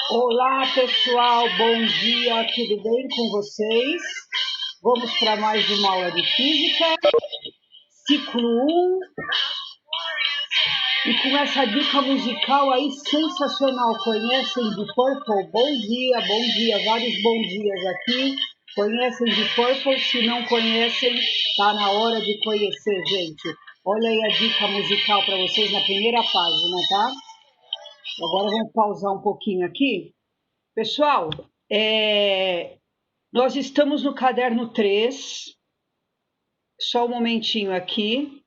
Olá, pessoal, bom dia, tudo bem com vocês? Vamos para mais uma aula de física, ciclo 1, e com essa dica musical aí sensacional. Conhecem Deep Purple? Bom dia, vários bons dias aqui. Conhecem Deep Purple? Se não conhecem, tá na hora de conhecer, gente. Olha aí a dica musical para vocês na primeira página, tá? Agora vamos pausar um pouquinho aqui. Pessoal, nós estamos no caderno 3, só um momentinho aqui.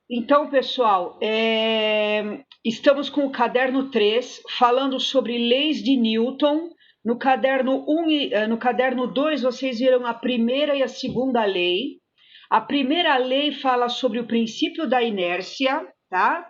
Então, pessoal, estamos com o caderno 3, falando sobre leis de Newton. No caderno 1 no caderno 2, vocês viram a primeira e a segunda lei. A primeira lei fala sobre o princípio da inércia, tá?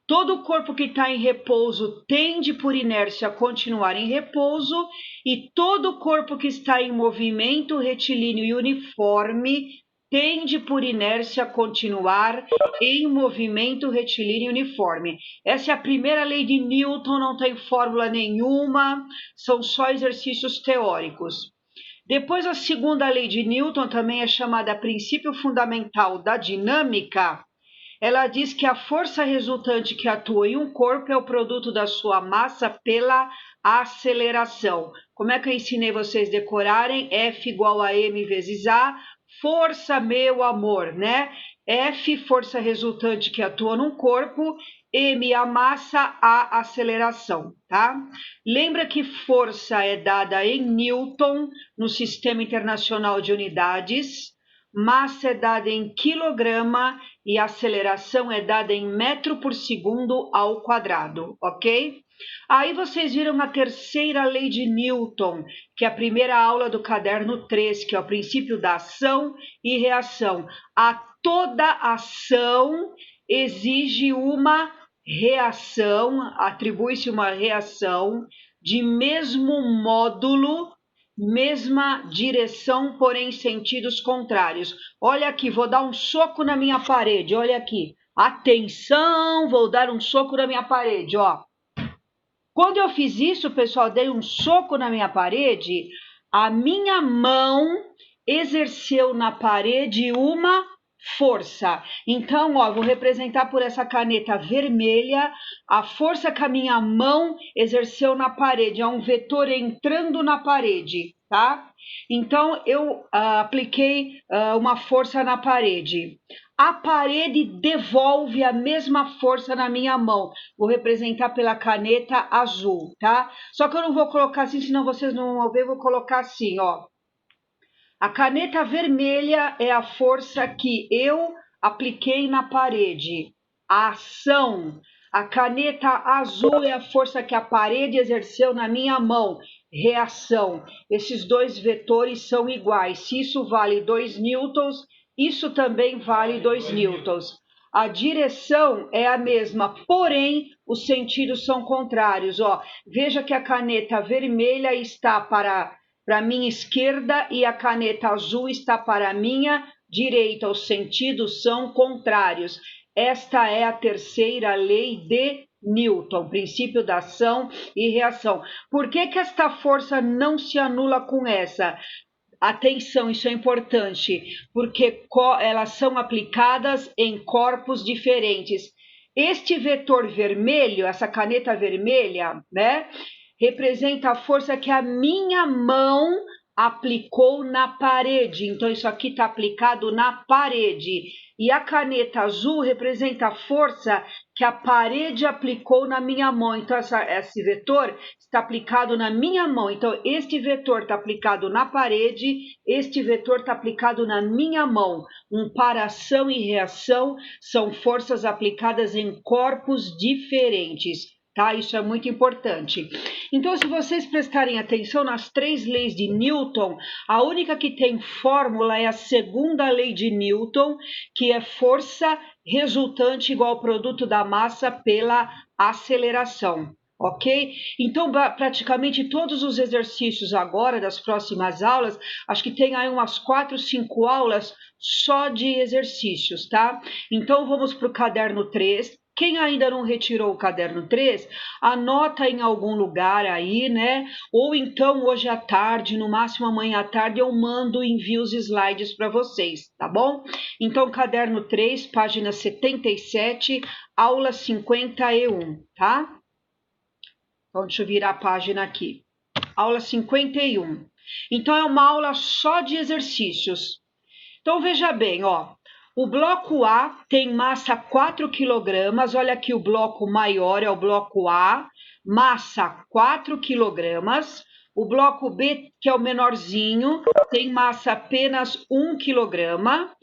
Todo corpo que está em repouso tende, por inércia, a continuar em repouso, e todo corpo que está em movimento retilíneo e uniforme tende, por inércia, a continuar em movimento retilíneo e uniforme. Essa é a primeira lei de Newton, não tem fórmula nenhuma, são só exercícios teóricos. Depois, a segunda lei de Newton, também é chamada princípio fundamental da dinâmica. Ela diz que a força resultante que atua em um corpo é o produto da sua massa pela aceleração. Como é que eu ensinei vocês decorarem? F igual a M vezes A, força, meu amor, né? F, força resultante que atua num corpo, M, a massa, a aceleração, tá? Lembra que força é dada em Newton, no Sistema Internacional de Unidades, massa é dada em quilograma e a aceleração é dada em metro por segundo ao quadrado, ok? Aí vocês viram a terceira lei de Newton, que é a primeira aula do caderno 3, que é o princípio da ação e reação. A toda ação exige uma reação, atribui-se uma reação de mesmo módulo, mesma direção, porém sentidos contrários. Olha aqui, vou dar um soco na minha parede, olha aqui. Atenção, vou dar um soco na minha parede, ó. Quando eu fiz isso, pessoal, dei um soco na minha parede, a minha mão exerceu na parede uma força. Então, ó, vou representar por essa caneta vermelha a força que a minha mão exerceu na parede. É um vetor entrando na parede, tá? Então, eu apliquei uma força na parede. A parede devolve a mesma força na minha mão. Vou representar pela caneta azul, tá? Só que eu não vou colocar assim, senão vocês não vão ver, vou colocar assim, ó. A caneta vermelha é a força que eu apliquei na parede. A ação. A caneta azul é a força que a parede exerceu na minha mão. Reação. Esses dois vetores são iguais. Se isso vale 2 newtons, isso também vale 2 newtons. A direção é a mesma, porém os sentidos são contrários. Ó, veja que a caneta vermelha está para minha esquerda e a caneta azul está para a minha direita. Os sentidos são contrários. Esta é a terceira lei de Newton, princípio da ação e reação. Por que esta força não se anula com essa? Atenção, isso é importante, porque elas são aplicadas em corpos diferentes. Este vetor vermelho, essa caneta vermelha, né, representa a força que a minha mão aplicou na parede. Então, isso aqui está aplicado na parede. E a caneta azul representa a força que a parede aplicou na minha mão. Então, esse vetor está aplicado na minha mão. Então, este vetor está aplicado na parede, este vetor está aplicado na minha mão. Para ação e reação são forças aplicadas em corpos diferentes. Tá? Isso é muito importante. Então, se vocês prestarem atenção nas 3 leis de Newton, a única que tem fórmula é a segunda lei de Newton, que é força resultante igual ao produto da massa pela aceleração. Ok? Então, praticamente todos os exercícios agora, das próximas aulas, acho que tem aí umas 4, 5 aulas só de exercícios, tá? Então, vamos para o caderno 3. Quem ainda não retirou o caderno 3, anota em algum lugar aí, né? Ou então hoje à tarde, no máximo amanhã à tarde, eu mando e envio os slides para vocês, tá bom? Então, caderno 3, página 77, aula 51, tá? Então, deixa eu virar a página aqui. Aula 51. Então, é uma aula só de exercícios. Então, veja bem, ó. O bloco A tem massa 4 kg. Olha aqui, o bloco maior é o bloco A, massa 4 kg. O bloco B, que é o menorzinho, tem massa apenas 1 kg.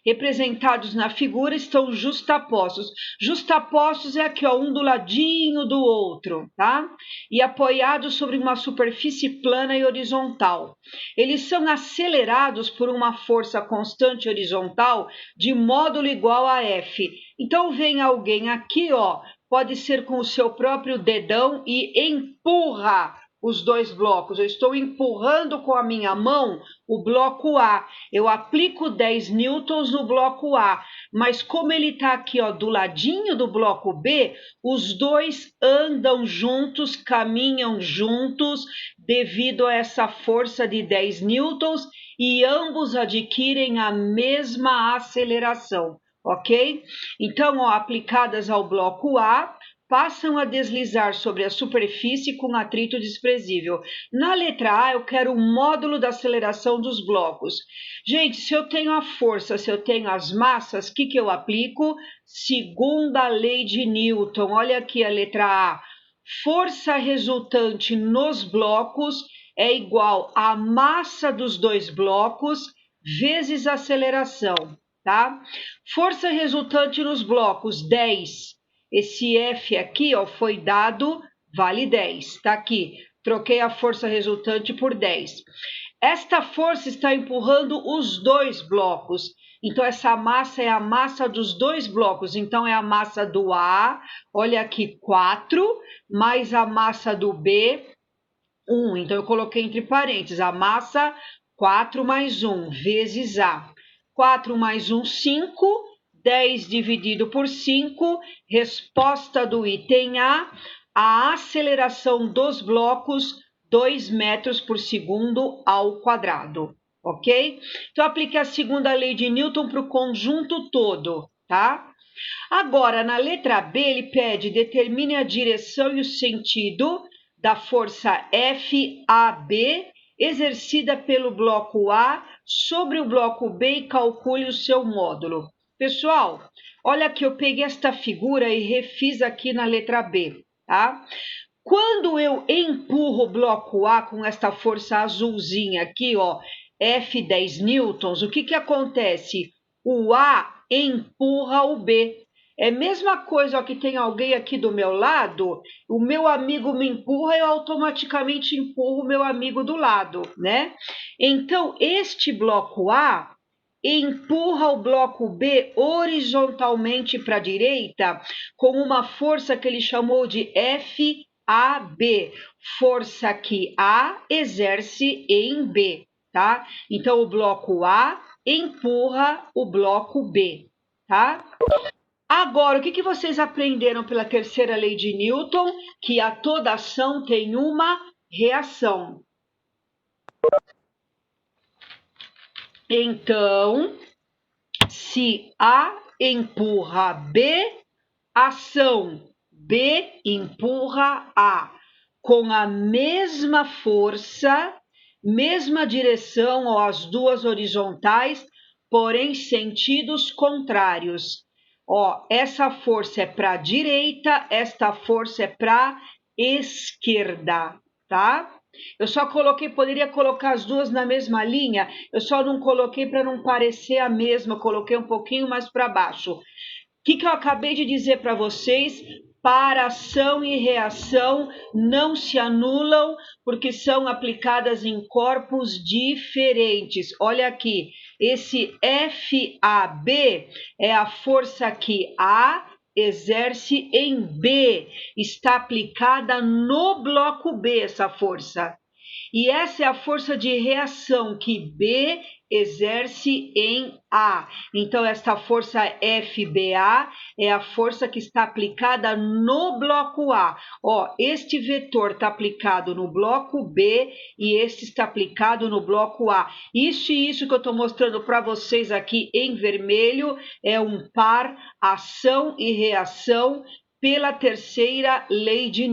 Representados na figura estão justapostos. Justapostos é aqui, ó, um do ladinho do outro, tá? E apoiados sobre uma superfície plana e horizontal. Eles são acelerados por uma força constante horizontal de módulo igual a F. Então vem alguém aqui, ó, pode ser com o seu próprio dedão e empurra os dois blocos. Eu estou empurrando com a minha mão o bloco A. Eu aplico 10 newtons no bloco A, mas como ele está aqui, ó, do ladinho do bloco B, os dois andam juntos, caminham juntos devido a essa força de 10 newtons e ambos adquirem a mesma aceleração, ok? Então, ó, aplicadas ao bloco A, passam a deslizar sobre a superfície com atrito desprezível. Na letra A, eu quero o módulo da aceleração dos blocos. Gente, se eu tenho a força, se eu tenho as massas, o que eu aplico? Segunda lei de Newton. Olha aqui a letra A. Força resultante nos blocos é igual à massa dos dois blocos vezes a aceleração, tá? Força resultante nos blocos, 10. Esse F aqui, ó, foi dado, vale 10, tá aqui. Troquei a força resultante por 10. Esta força está empurrando os dois blocos. Então, essa massa é a massa dos dois blocos. Então, é a massa do A, olha aqui, 4, mais a massa do B, 1. Então, eu coloquei entre parênteses, a massa 4 mais 1, vezes A. 4 mais 1, 5. 10 dividido por 5, resposta do item A aceleração dos blocos, 2 metros por segundo ao quadrado, ok? Então, aplique a segunda lei de Newton para o conjunto todo, tá? Agora, na letra B, ele pede, determine a direção e o sentido da força FAB exercida pelo bloco A sobre o bloco B e calcule o seu módulo. Pessoal, olha aqui, eu peguei esta figura e refiz aqui na letra B, tá? Quando eu empurro o bloco A com esta força azulzinha aqui, ó, F10 newtons, o que acontece? O A empurra o B. É a mesma coisa, ó, que tem alguém aqui do meu lado, o meu amigo me empurra, eu automaticamente empurro o meu amigo do lado, né? Então, este bloco A empurra o bloco B horizontalmente para a direita com uma força que ele chamou de FAB, força que A exerce em B, tá? Então, o bloco A empurra o bloco B, tá? Agora, o que vocês aprenderam pela terceira lei de Newton? Que a toda ação tem uma reação. Então, se A empurra B, ação B empurra A com a mesma força, mesma direção, ou as duas horizontais, porém sentidos contrários. Ó, essa força é para a direita, esta força é para a esquerda, tá? Eu só coloquei, poderia colocar as duas na mesma linha, eu só não coloquei para não parecer a mesma, coloquei um pouquinho mais para baixo. O que eu acabei de dizer para vocês? Para ação e reação não se anulam porque são aplicadas em corpos diferentes. Olha aqui, esse FAB é a força que A exerce em B, está aplicada no bloco B essa força. E essa é a força de reação que B exerce em A. Então, esta força FBA é a força que está aplicada no bloco A. Ó, este vetor está aplicado no bloco B e este está aplicado no bloco A. Isso e isso que eu estou mostrando para vocês aqui em vermelho é um par ação e reação pela terceira lei de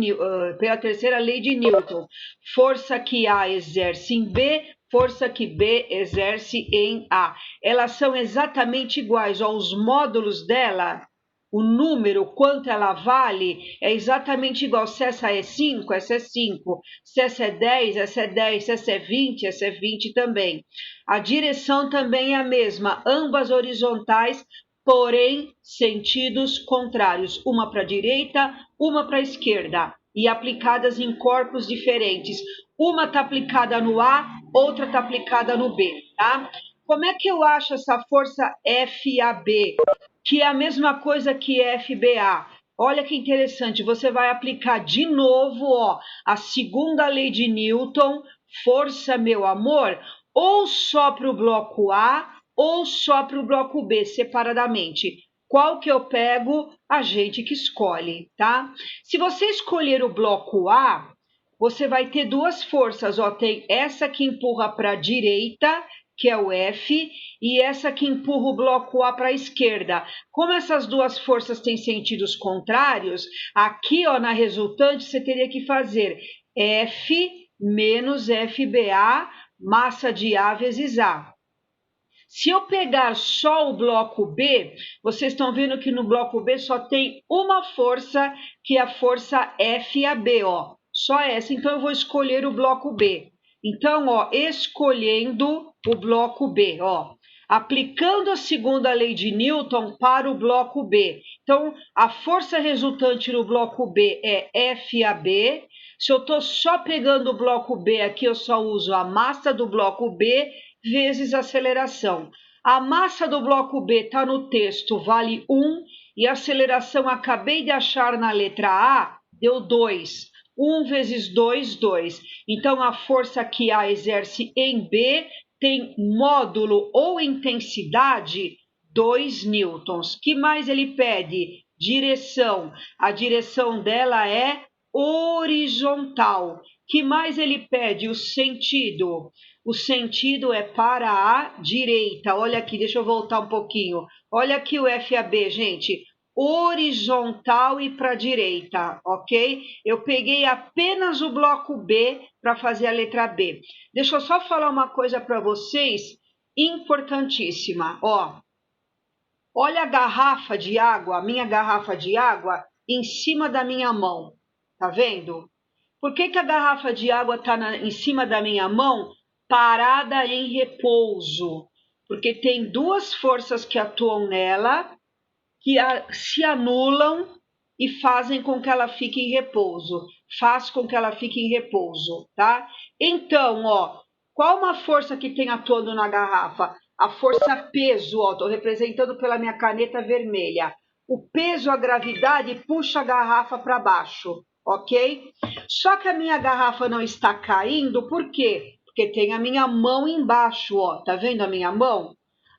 Newton. Força que A exerce em B, força que B exerce em A. Elas são exatamente iguais, ó, os módulos dela, o número, quanto ela vale, é exatamente igual. Se essa é 5, essa é 5. Se essa é 10, essa é 10. Se essa é 20, essa é 20 também. A direção também é a mesma, ambas horizontais, porém sentidos contrários, uma para a direita, uma para a esquerda, e aplicadas em corpos diferentes. Uma está aplicada no A, outra está aplicada no B, tá? Como é que eu acho essa força FAB, que é a mesma coisa que FBA? Olha que interessante, você vai aplicar de novo, ó, a segunda lei de Newton, força, meu amor, ou só para o bloco A, ou só para o bloco B, separadamente. Qual que eu pego? A gente que escolhe, tá? Se você escolher o bloco A, você vai ter duas forças, ó, tem essa que empurra para a direita, que é o F, e essa que empurra o bloco A para a esquerda. Como essas duas forças têm sentidos contrários, aqui, ó, na resultante, você teria que fazer F menos FBA, massa de A vezes A. Se eu pegar só o bloco B, vocês estão vendo que no bloco B só tem uma força, que é a força FAB, ó. Só essa, então eu vou escolher o bloco B. Então, ó, escolhendo o bloco B, ó. Aplicando a segunda lei de Newton para o bloco B. Então, a força resultante no bloco B é FAB. Se eu estou só pegando o bloco B aqui, eu só uso a massa do bloco B vezes a aceleração. A massa do bloco B está no texto, vale 1, e a aceleração acabei de achar na letra A, deu 2. 1 vezes 2, 2. Então, a força que A exerce em B tem módulo ou intensidade 2 newtons. Que mais ele pede? Direção. A direção dela é horizontal. Que mais ele pede? O sentido. O sentido é para a direita. Olha aqui, deixa eu voltar um pouquinho. Olha aqui o FAB, gente. Horizontal e para a direita, ok? Eu peguei apenas o bloco B para fazer a letra B. Deixa eu só falar uma coisa para vocês, importantíssima. Ó, olha a garrafa de água, a minha garrafa de água, em cima da minha mão. Tá vendo? Por que a garrafa de água está em cima da minha mão, parada em repouso? Porque tem duas forças que atuam nela, que se anulam e fazem com que ela fique em repouso. Faz com que ela fique em repouso, tá? Então, ó, qual uma força que tem atuando na garrafa? A força peso, ó, estou representando pela minha caneta vermelha. O peso, a gravidade, puxa a garrafa para baixo, ok? Só que a minha garrafa não está caindo, por quê? Porque tem a minha mão embaixo, ó, tá vendo a minha mão?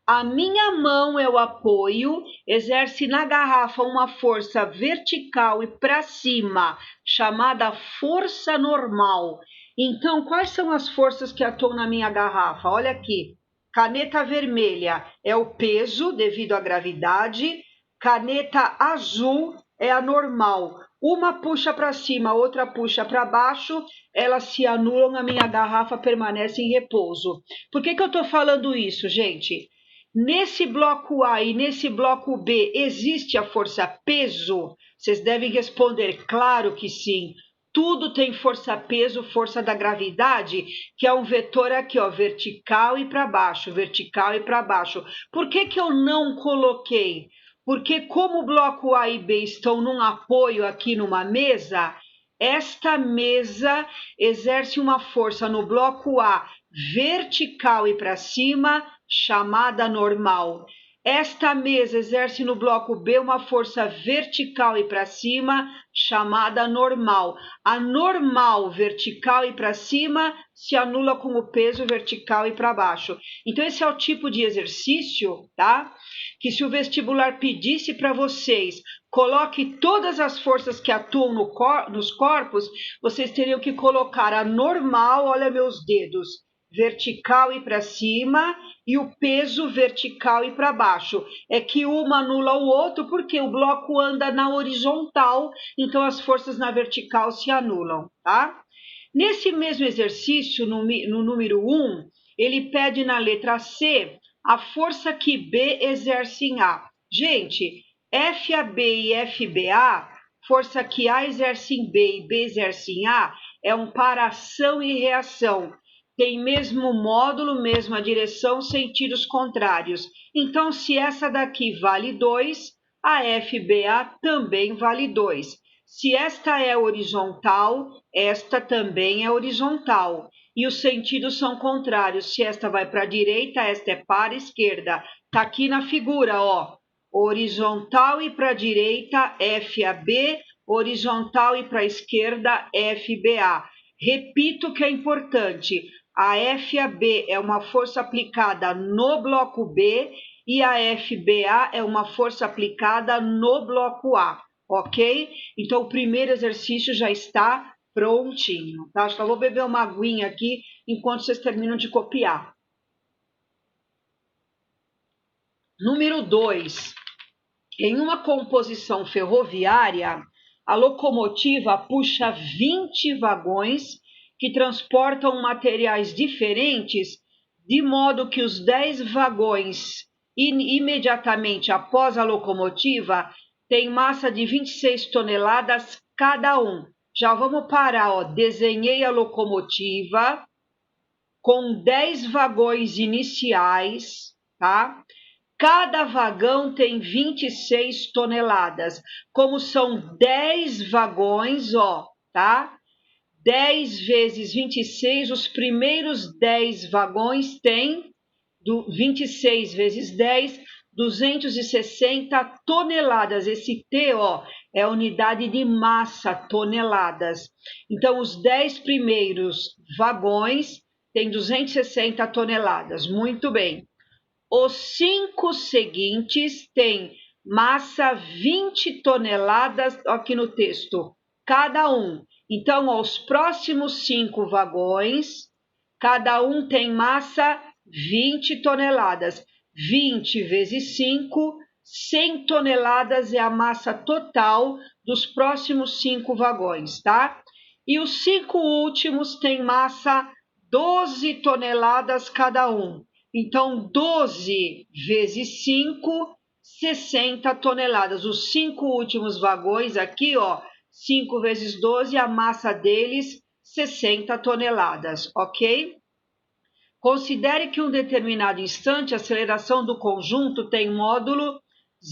A minha mão é o apoio, exerce na garrafa uma força vertical e para cima, chamada força normal. Então, quais são as forças que atuam na minha garrafa? Olha aqui, caneta vermelha é o peso devido à gravidade, caneta azul é a normal. Uma puxa para cima, outra puxa para baixo, elas se anulam, a minha garrafa permanece em repouso. Por que eu estou falando isso, gente? Nesse bloco A e nesse bloco B, existe a força peso? Vocês devem responder, claro que sim. Tudo tem força peso, força da gravidade, que é um vetor aqui, ó, vertical e para baixo, vertical e para baixo. Por que eu não coloquei? Porque como o bloco A e B estão num apoio aqui numa mesa, esta mesa exerce uma força no bloco A vertical e para cima, chamada normal. Esta mesa exerce no bloco B uma força vertical e para cima, chamada normal. A normal vertical e para cima se anula com o peso vertical e para baixo. Então, esse é o tipo de exercício, tá? Que se o vestibular pedisse para vocês, coloque todas as forças que atuam nos corpos, vocês teriam que colocar a normal, olha meus dedos, vertical e para cima, e o peso vertical e para baixo. É que uma anula o outro porque o bloco anda na horizontal, então as forças na vertical se anulam, tá? Nesse mesmo exercício, no número 1, ele pede na letra C a força que B exerce em A. Gente, FAB e FBA, força que A exerce em B e B exerce em A, é um para ação e reação. Tem mesmo módulo, mesma direção, sentidos contrários. Então, se essa daqui vale 2, a FBA também vale 2. Se esta é horizontal, esta também é horizontal. E os sentidos são contrários. Se esta vai para a direita, esta é para a esquerda. Está aqui na figura, ó. Horizontal e para a direita, FAB. Horizontal e para a esquerda, FBA. Repito que é importante. A FAB é uma força aplicada no bloco B e a FBA é uma força aplicada no bloco A, ok? Então, o primeiro exercício já está prontinho, tá? Acho que eu vou beber uma aguinha aqui enquanto vocês terminam de copiar. Número 2. Em uma composição ferroviária, a locomotiva puxa 20 vagões que transportam materiais diferentes, de modo que os 10 vagões imediatamente após a locomotiva têm massa de 26 toneladas cada um. Já vamos parar, ó. Desenhei a locomotiva com 10 vagões iniciais, tá? Cada vagão tem 26 toneladas. Como são 10 vagões, ó, tá? 10 vezes 26, os primeiros 10 vagões têm 26 vezes 10, 260 toneladas. Esse T, ó, é a unidade de massa, toneladas. Então, os 10 primeiros vagões têm 260 toneladas. Muito bem. Os 5 seguintes têm massa 20 toneladas, aqui no texto, cada um. Então, os próximos 5 vagões, cada um tem massa 20 toneladas. 20 vezes 5, 100 toneladas é a massa total dos próximos 5 vagões, tá? E os 5 últimos têm massa 12 toneladas cada um. Então, 12 vezes 5, 60 toneladas. Os 5 últimos vagões aqui, ó, 5 vezes 12, a massa deles, 60 toneladas, ok? Considere que em um determinado instante a aceleração do conjunto tem módulo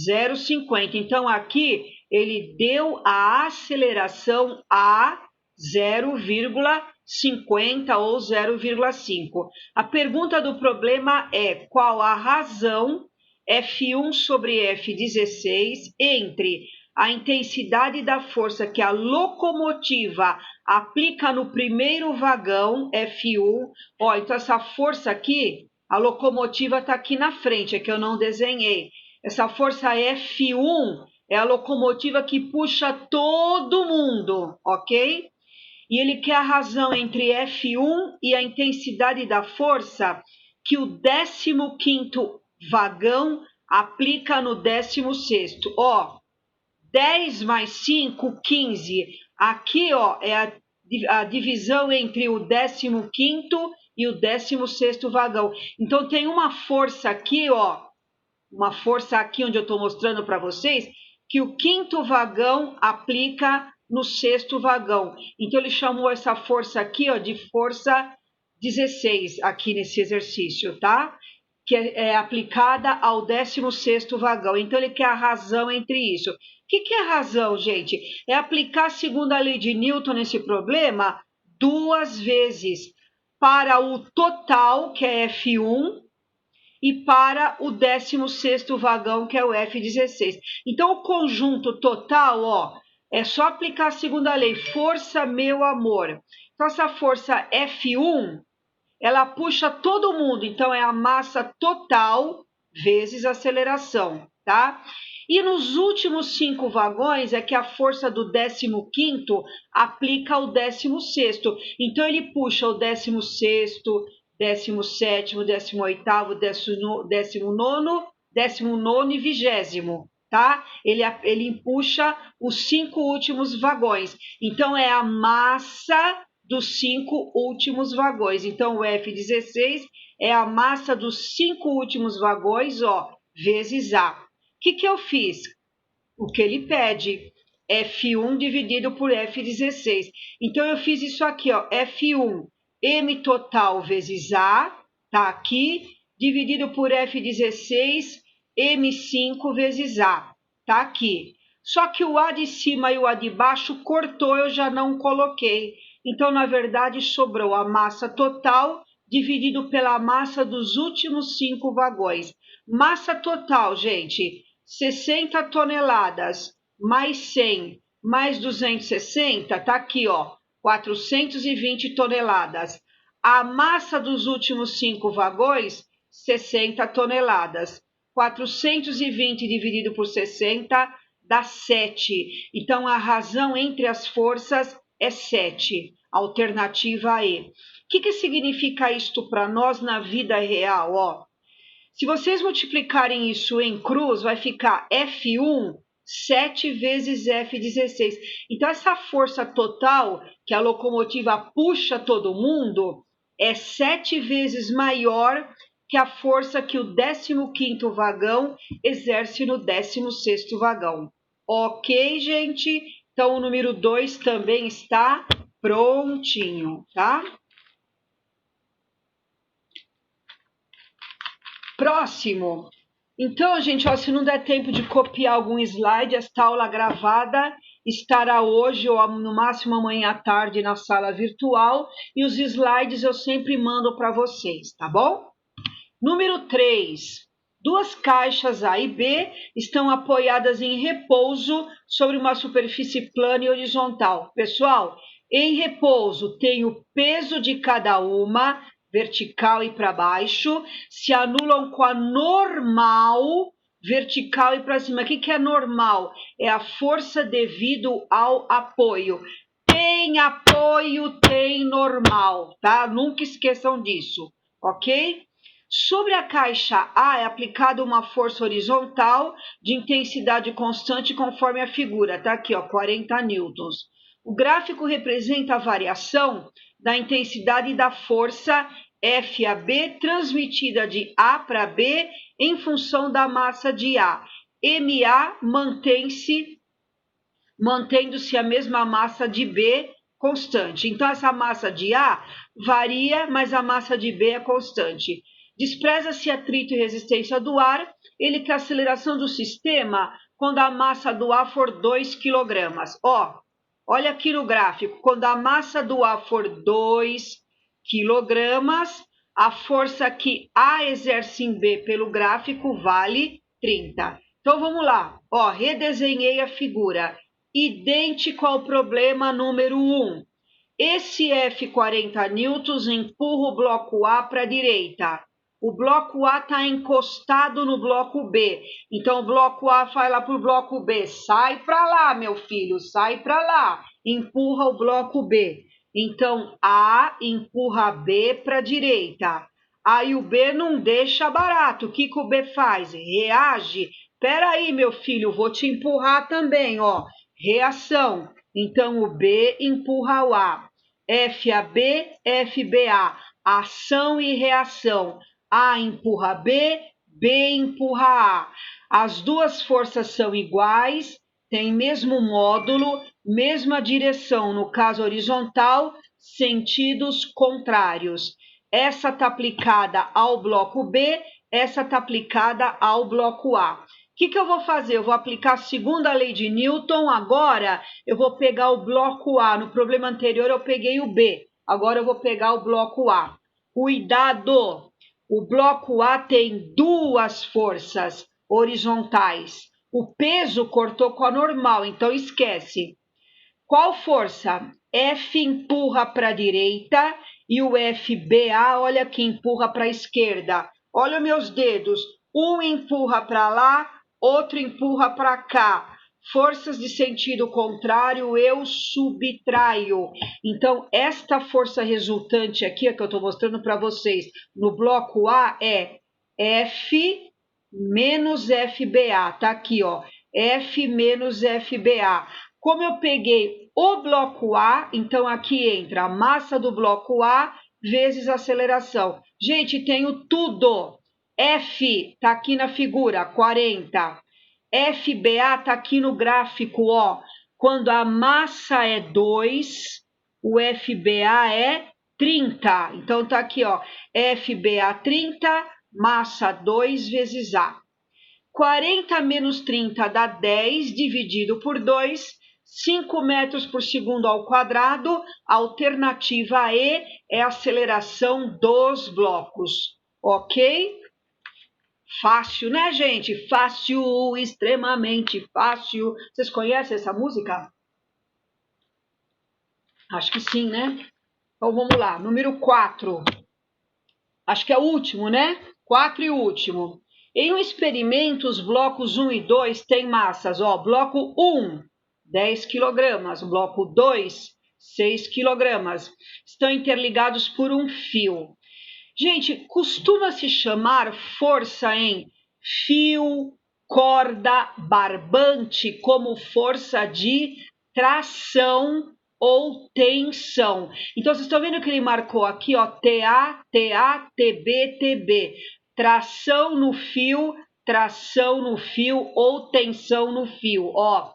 0,50. Então, aqui ele deu a aceleração a 0,50 ou 0,5. A pergunta do problema é qual a razão F1 sobre F16 entre a intensidade da força que a locomotiva aplica no primeiro vagão, F1. Ó, então essa força aqui, a locomotiva está aqui na frente, é que eu não desenhei. Essa força F1 é a locomotiva que puxa todo mundo, ok? E ele quer a razão entre F1 e a intensidade da força que o 15º vagão aplica no 16º. Ó, 10 mais 5, 15. Aqui, ó, é a divisão entre o 15º e o 16º vagão. Então, tem uma força aqui, ó, uma força aqui onde eu estou mostrando para vocês, que o 5º vagão aplica no 6º vagão. Então, ele chamou essa força aqui, ó, de força 16, aqui nesse exercício, tá? Que é aplicada ao 16º vagão. Então, ele quer a razão entre isso. O que é a razão, gente? É aplicar, segundo a lei de Newton, nesse problema, 2 vezes para o total, que é F1, e para o 16º vagão, que é o F16. Então, o conjunto total, ó, é só aplicar a segunda lei, força, meu amor. Então, essa força F1, ela puxa todo mundo, então é a massa total vezes a aceleração, tá? E nos últimos 5 vagões é que a força do 15º aplica ao 16º. Então ele puxa o 16º, 17º, 18º, 19º, 19º e 20º, tá? Ele puxa os 5 últimos vagões. Então é a massa dos 5 últimos vagões. Então o F16 é a massa dos 5 últimos vagões, ó, vezes A. O que eu fiz? O que ele pede, F1 dividido por F16. Então, eu fiz isso aqui, ó, F1, M total vezes A, tá aqui, dividido por F16, M5 vezes A, tá aqui. Só que o A de cima e o A de baixo cortou, eu já não coloquei. Então, na verdade, sobrou a massa total dividido pela massa dos últimos 5 vagões. Massa total, gente, 60 toneladas, mais 100, mais 260, tá aqui, ó, 420 toneladas. A massa dos últimos 5 vagões, 60 toneladas. 420 dividido por 60 dá 7. Então, a razão entre as forças é 7. Alternativa E. O que significa isto para nós na vida real, ó? Se vocês multiplicarem isso em cruz, vai ficar F1 7 vezes F16. Então, essa força total que a locomotiva puxa todo mundo é 7 vezes maior que a força que o 15º vagão exerce no 16º vagão. Ok, gente? Então, o número 2 também está prontinho, tá? Próximo. Então, gente, ó, se não der tempo de copiar algum slide, esta aula gravada estará hoje ou no máximo amanhã à tarde na sala virtual e os slides eu sempre mando para vocês, tá bom? Número 3. 2 caixas A e B estão apoiadas em repouso sobre uma superfície plana e horizontal. Pessoal, em repouso tem o peso de cada uma, vertical e para baixo, se anulam com a normal, vertical e para cima. O que é normal? É a força devido ao apoio. Tem apoio, tem normal, tá? Nunca esqueçam disso, ok? Sobre a caixa A é aplicada uma força horizontal de intensidade constante conforme a figura, tá aqui, ó, 40 newtons. O gráfico representa a variação da intensidade da força FAB transmitida de A para B em função da massa de A. MA mantendo-se a mesma massa de B constante. Então, essa massa de A varia, mas a massa de B é constante. Despreza-se atrito e resistência do ar, ele quer a aceleração do sistema quando a massa do A for 2 kg. Ó, olha aqui no gráfico, quando a massa do A for 2 kg, a força que A exerce em B pelo gráfico vale 30. Então, vamos lá. Ó, redesenhei a figura. Idêntico ao problema número 1. Esse F40 newtons empurra o bloco A para a direita. O bloco A está encostado no bloco B. Então, o bloco A vai lá para o bloco B. Sai para lá, meu filho, sai para lá. Empurra o bloco B. Então, A empurra B para a direita. Aí o B não deixa barato. O que o B faz? Reage. Espera aí, meu filho, vou te empurrar também, ó. Reação. Então, o B empurra o A. FAB, FBA. Ação e reação. A empurra B, B empurra A. As duas forças são iguais, têm mesmo módulo, mesma direção, no caso horizontal, sentidos contrários. Essa está aplicada ao bloco B, essa está aplicada ao bloco A. O que eu vou fazer? Eu vou aplicar a segunda lei de Newton. Agora, eu vou pegar o bloco A. No problema anterior, eu peguei o B. Agora, eu vou pegar o bloco A. Cuidado! O bloco A tem duas forças horizontais. O peso cortou com a normal, então esquece. Qual força? F empurra para a direita e o FBA, olha que empurra para a esquerda. Olha meus dedos. Um empurra para lá, outro empurra para cá. Forças de sentido contrário, eu subtraio. Então, esta força resultante aqui, que eu estou mostrando para vocês, no bloco A é F menos FBA. Tá aqui, ó. F menos FBA. Como eu peguei o bloco A, então aqui entra a massa do bloco A vezes a aceleração. Gente, tenho tudo. F está aqui na figura, 40. FBA está aqui no gráfico, ó. Quando a massa é 2, o FBA é 30. Então, está aqui, ó. FBA 30, massa 2 vezes A. 40 menos 30 dá 10, dividido por 2, 5 metros por segundo ao quadrado. A alternativa E é a aceleração dos blocos, ok? Fácil, né, gente? Fácil, extremamente fácil. Vocês conhecem essa música? Acho que sim, né? Então vamos lá, número 4. Acho que é o último, né? 4 e o último. Em um experimento, os blocos 1 e 2 têm massas. Ó, bloco 1, 10 kg. Bloco 2, 6 kg. Estão interligados por um fio. Gente, costuma se chamar força em fio, corda, barbante como força de tração ou tensão. Então, vocês estão vendo que ele marcou aqui, ó, TA, TA, TB, TB. Tração no fio ou tensão no fio, ó.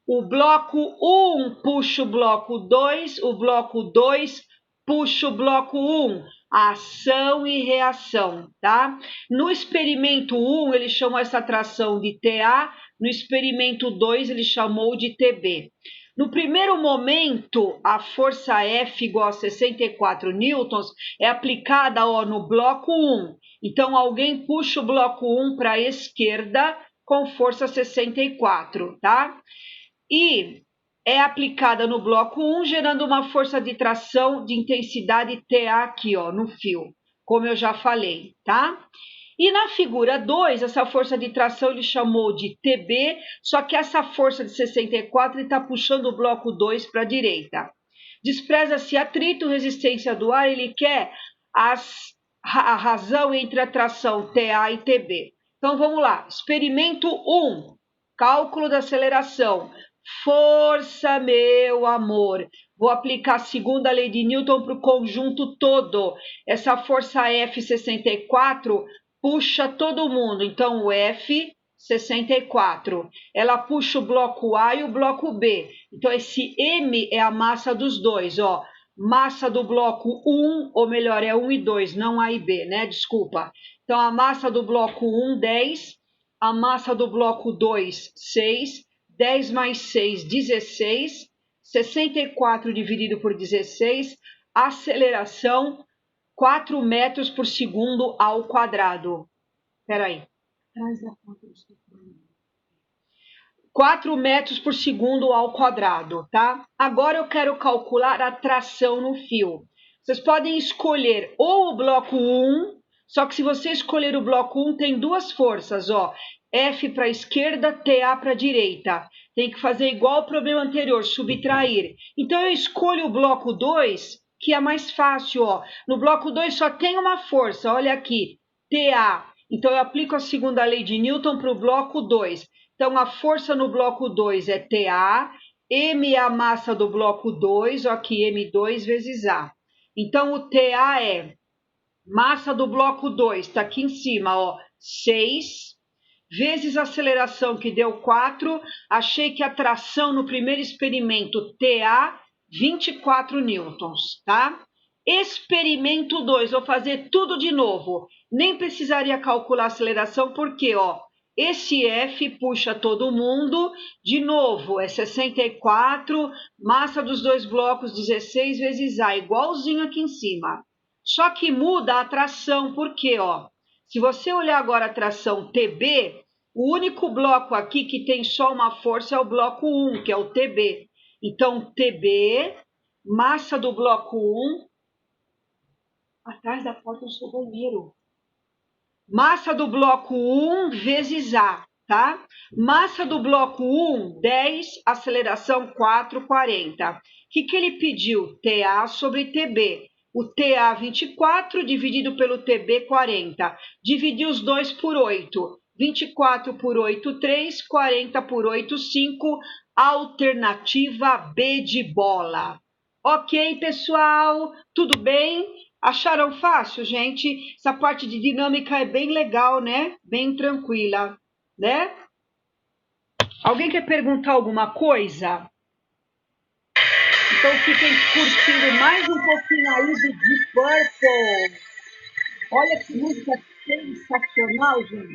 O bloco 1 puxa o bloco 2, o bloco 2 puxa o bloco 1. Ação e reação, tá? No experimento 1, ele chamou essa tração de TA, no experimento 2, ele chamou de TB. No primeiro momento, a força F igual a 64 newtons é aplicada, ó, no bloco 1. Então, alguém puxa o bloco 1 para a esquerda com força 64, tá? E é aplicada no bloco 1, gerando uma força de tração de intensidade TA aqui, ó, no fio, como eu já falei, tá? E na figura 2, essa força de tração ele chamou de TB, só que essa força de 64 está puxando o bloco 2 para a direita. Despreza-se atrito, resistência do ar, ele quer a razão entre a tração TA e TB. Então vamos lá, experimento 1, cálculo da aceleração. Força, meu amor. Vou aplicar a segunda lei de Newton para o conjunto todo. Essa força F64 puxa todo mundo. Então, o F64. Ela puxa o bloco A e o bloco B. Então, esse M é a massa dos dois, ó. Massa do bloco 1, ou melhor, é 1 e 2, não A e B, né? Desculpa. Então, a massa do bloco 1, 10. A massa do bloco 2, 6. 10 mais 6, 16. 64 dividido por 16. Aceleração, 4 metros por segundo ao quadrado. Espera aí. 4 metros por segundo ao quadrado, tá? Agora eu quero calcular a tração no fio. Vocês podem escolher ou o bloco 1, só que se você escolher o bloco 1, tem duas forças, ó. F para a esquerda, TA para a direita. Tem que fazer igual ao problema anterior, subtrair. Então, eu escolho o bloco 2, que é mais fácil, ó. No bloco 2 só tem uma força, olha aqui, TA. Então, eu aplico a segunda lei de Newton para o bloco 2. Então, a força no bloco 2 é TA, M é a massa do bloco 2, ó, aqui M2 vezes A. Então, o TA é massa do bloco 2, está aqui em cima, ó, 6, vezes a aceleração, que deu 4. Achei que a tração no primeiro experimento, TA, 24 newtons, tá? Experimento 2, vou fazer tudo de novo. Nem precisaria calcular a aceleração, porque, ó, esse F puxa todo mundo, de novo, é 64, massa dos dois blocos, 16 vezes A, igualzinho aqui em cima. Só que muda a tração, porque, ó, se você olhar agora a tração TB, o único bloco aqui que tem só uma força é o bloco 1, que é o TB. Então, TB, massa do bloco 1, atrás da porta do seu banheiro. Massa do bloco 1 vezes A, tá? Massa do bloco 1, 10, aceleração 4, 40. O que ele pediu? TA sobre TB. O TA 24 dividido pelo TB 40. Dividir os dois por 8. 24 por 8, 3. 40 por 8, 5. Alternativa B de bola. Ok, pessoal? Tudo bem? Acharam fácil, gente? Essa parte de dinâmica é bem legal, né? Bem tranquila, né? Alguém quer perguntar alguma coisa? Então fiquem curtindo mais um pouquinho aí do Deep Purple. Olha que música sensacional, gente.